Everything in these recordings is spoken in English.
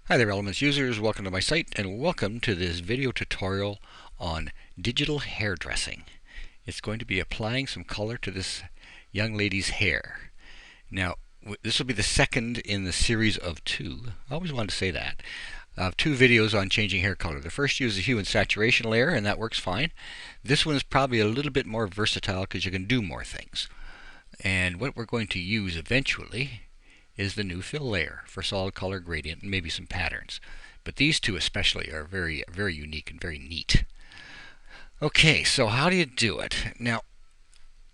Hi there, Elements users. Welcome to my site and welcome to this video tutorial on digital hairdressing. It's going to be applying some color to this young lady's hair. Now, this will be the second in the series of two. I always wanted to say that. Of two videos on changing hair color. The first uses a hue and saturation layer, and that works fine. This one is probably a little bit more versatile because you can do more things. And what we're going to use eventually is the new fill layer for solid color gradient and maybe some patterns. But these two especially are very, very unique and very neat. Okay, so how do you do it? Now,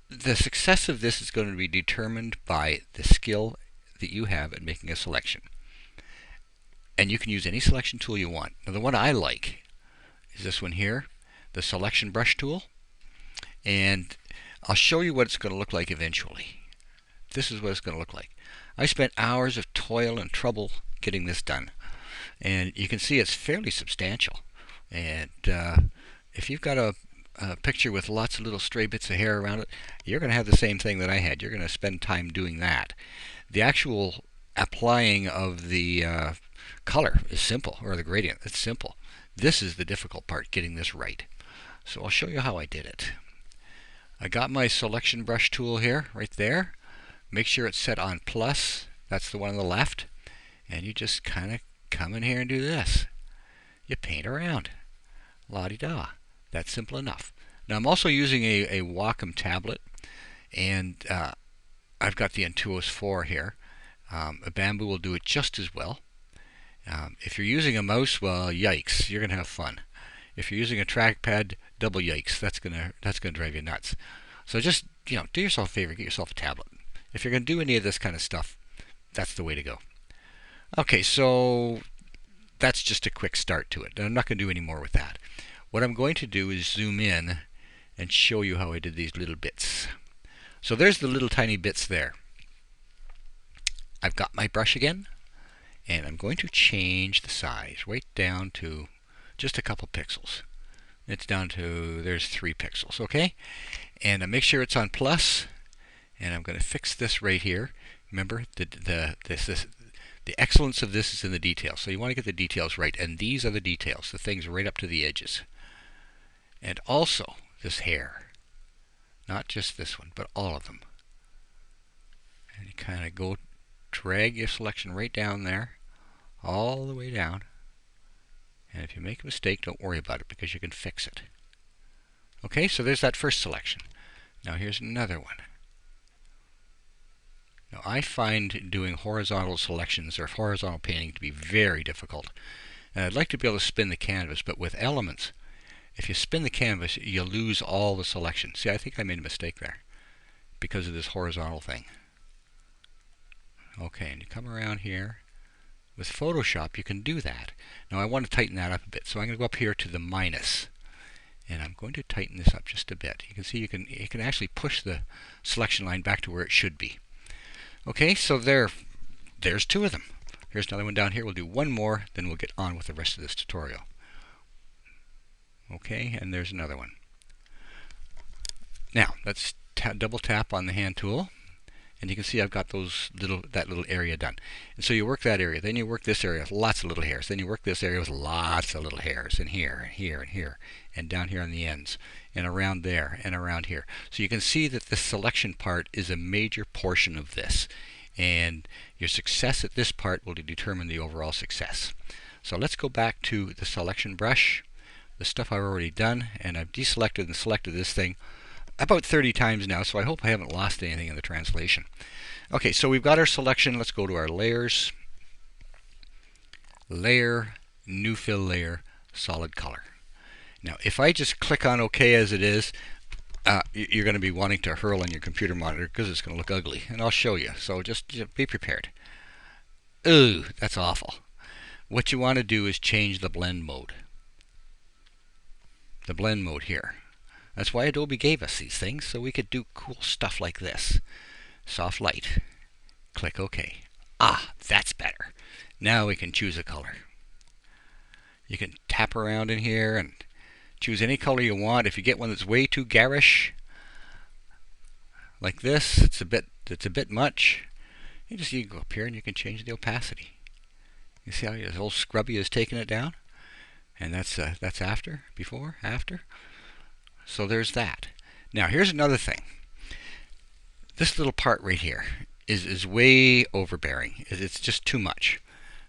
the success of this is going to be determined by the skill that you have at making a selection. And you can use any selection tool you want. Now, the one I like is this one here, the selection brush tool. And I'll show you what it's going to look like eventually. This is what it's going to look like. I spent hours of toil and trouble getting this done, and you can see it's fairly substantial. And if you've got a picture with lots of little stray bits of hair around it, you're going to have the same thing that I had. You're going to spend time doing that. The actual applying of the color is simple, or the gradient, it's simple. This is the difficult part, getting this right. So I'll show you how I did it. I got my selection brush tool here, right there. Make sure it's set on plus. That's the one on the left. And you just kind of come in here and do this. You paint around. La-di-da. That's simple enough. Now I'm also using a Wacom tablet. And I've got the Intuos 4 here. A Bamboo will do it just as well. If you're using a mouse, well, yikes. You're going to have fun. If you're using a trackpad, double yikes. That's gonna drive you nuts. So just, do yourself a favor. Get yourself a tablet. If you're going to do any of this kind of stuff, that's the way to go. Okay, so that's just a quick start to it. I'm not going to do any more with that. What I'm going to do is zoom in and show you how I did these little bits. So there's the little tiny bits there. I've got my brush again, and I'm going to change the size right down to just a couple pixels. It's down to, there's 3 pixels, okay? And I make sure it's on plus. And I'm going to fix this right here. Remember, the excellence of this is in the details. So you want to get the details right. And these are the details, the things right up to the edges. And also this hair. Not just this one, but all of them. And you kind of go drag your selection right down there, all the way down. And if you make a mistake, don't worry about it because you can fix it. Okay, so there's that first selection. Now here's another one. Now I find doing horizontal selections or horizontal painting to be very difficult. And I'd like to be able to spin the canvas, but with elements, if you spin the canvas, you lose all the selection. See, I think I made a mistake there because of this horizontal thing. Okay, and you come around here. With Photoshop, you can do that. Now I want to tighten that up a bit, so I'm going to go up here to the minus. And I'm going to tighten this up just a bit. You can see you can actually push the selection line back to where it should be. Okay, so there's 2 of them. Here's another one down here. We'll do one more, then we'll get on with the rest of this tutorial. Okay, and there's another one. Now, let's double tap on the hand tool. And you can see I've got that little area done. And so you work that area. Then you work this area with lots of little hairs. Then you work this area with lots of little hairs. And here, and here, and here. And down here on the ends. And around there, and around here. So you can see that the selection part is a major portion of this. And your success at this part will determine the overall success. So let's go back to the selection brush. The stuff I've already done. And I've deselected and selected this thing about 30 times now, so I hope I haven't lost anything in the translation. Okay, so we've got our selection. Let's go to our layers. Layer, new fill layer, solid color. Now, if I just click on OK as it is, you're going to be wanting to hurl on your computer monitor because it's going to look ugly. And I'll show you, so just be prepared. Ooh, that's awful. What you want to do is change the blend mode. The blend mode here. That's why Adobe gave us these things, so we could do cool stuff like this. Soft light. Click OK. Ah, that's better. Now we can choose a color. You can tap around in here and choose any color you want. If you get one that's way too garish, like this, it's a bit much. You can go up here and you can change the opacity. You see how his whole scrubby is taking it down? And that's after, before, after. So there's that. Now here's another thing. This little part right here is way overbearing. It's just too much.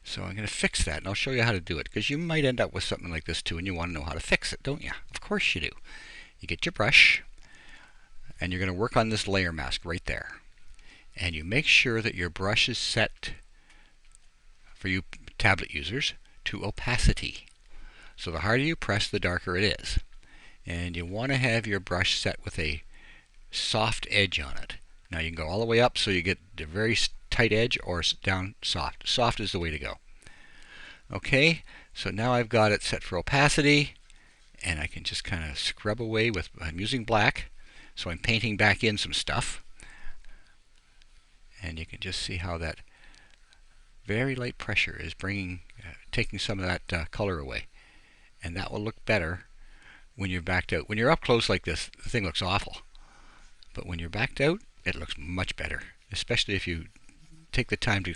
So I'm going to fix that, and I'll show you how to do it, because you might end up with something like this too, and you want to know how to fix it, don't you? Of course you do. You get your brush, and you're going to work on this layer mask right there. And you make sure that your brush is set, for you tablet users, to opacity. So the harder you press, the darker it is. And you want to have your brush set with a soft edge on it. Now you can go all the way up so you get the very tight edge, or down soft. Soft is the way to go. Okay, so now I've got it set for opacity, and I can just kind of scrub away with, I'm using black, so I'm painting back in some stuff. And you can just see how that very light pressure is taking some of that color away. And that will look better when you're backed out. When you're up close like this, the thing looks awful. But when you're backed out, it looks much better, especially if you take the time to,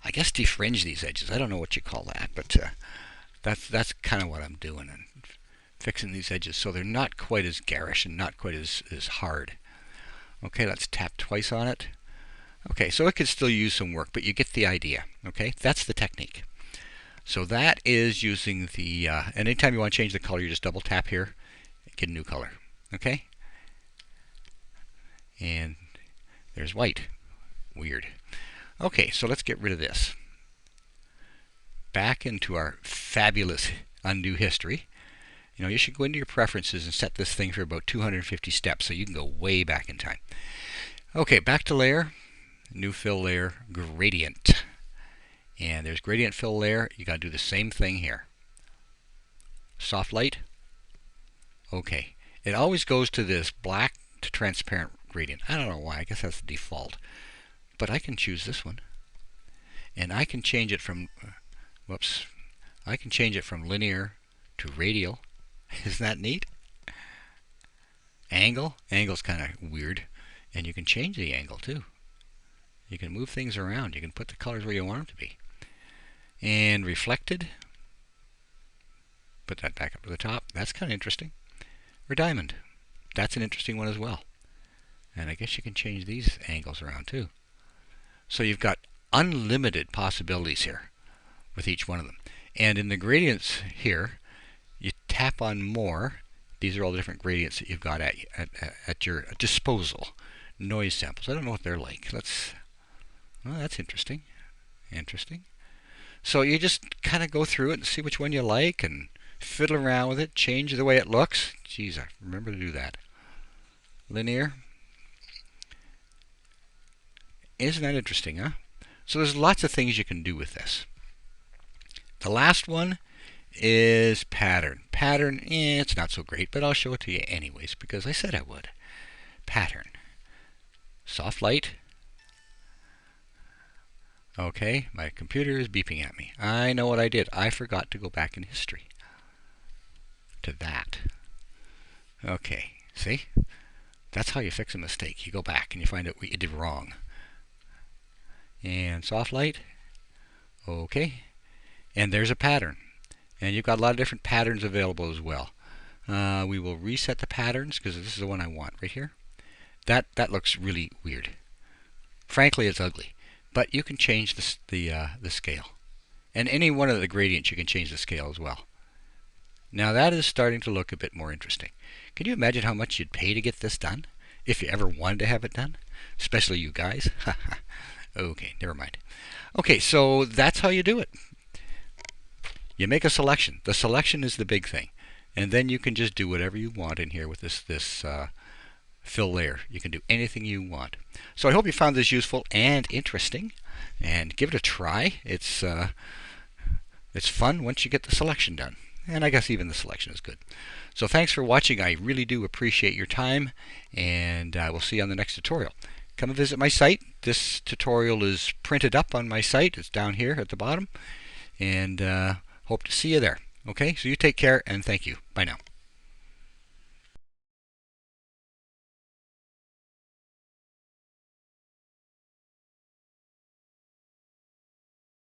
I guess, defringe these edges. I don't know what you call that, but that's kind of what I'm doing, and fixing these edges so they're not quite as garish and not quite as hard. Okay, let's tap twice on it. Okay, so it could still use some work, but you get the idea. Okay, that's the technique. So that is using the, and anytime you want to change the color, you just double tap here, get a new color. Okay? And there's white. Weird. Okay, so let's get rid of this. Back into our fabulous undo history. You know, you should go into your preferences and set this thing for about 250 steps, so you can go way back in time. Okay, back to layer. New fill layer, gradient. And there's gradient fill layer. You got to do the same thing here. Soft light. Okay. It always goes to this black to transparent gradient. I don't know why. I guess that's the default. But I can choose this one. And I can change it from, whoops. I can change it from linear to radial. Isn't that neat? Angle. Angle's kind of weird. And you can change the angle too. You can move things around. You can put the colors where you want them to be. And reflected. Put that back up to the top. That's kind of interesting. Or diamond. That's an interesting one as well. And I guess you can change these angles around too. So you've got unlimited possibilities here with each one of them. And in the gradients here, you tap on more. These are all the different gradients that you've got at your disposal. Noise samples. I don't know what they're like. Well, that's interesting. Interesting. So you just kind of go through it and see which one you like and fiddle around with it, change the way it looks. Geez, I remember to do that. Linear. Isn't that interesting, huh? So there's lots of things you can do with this. The last one is pattern. Pattern, it's not so great, but I'll show it to you anyways because I said I would. Pattern. Soft light. Okay, my computer is beeping at me. I know what I did. I forgot to go back in history to that. Okay, see? That's how you fix a mistake. You go back and you find out what you did wrong. And soft light. Okay. And there's a pattern. And you've got a lot of different patterns available as well. We will reset the patterns because this is the one I want right here. That looks really weird. Frankly, it's ugly. But you can change the scale. And any one of the gradients you can change the scale as well. Now that is starting to look a bit more interesting. Can you imagine how much you'd pay to get this done? If you ever wanted to have it done? Especially you guys. Okay, never mind. Okay, so that's how you do it. You make a selection. The selection is the big thing. And then you can just do whatever you want in here with this fill layer. You can do anything you want. So I hope you found this useful and interesting. And give it a try. It's fun once you get the selection done. And I guess even the selection is good. So thanks for watching. I really do appreciate your time. And we'll see you on the next tutorial. Come and visit my site. This tutorial is printed up on my site. It's down here at the bottom. And hope to see you there. Okay, so you take care and thank you. Bye now.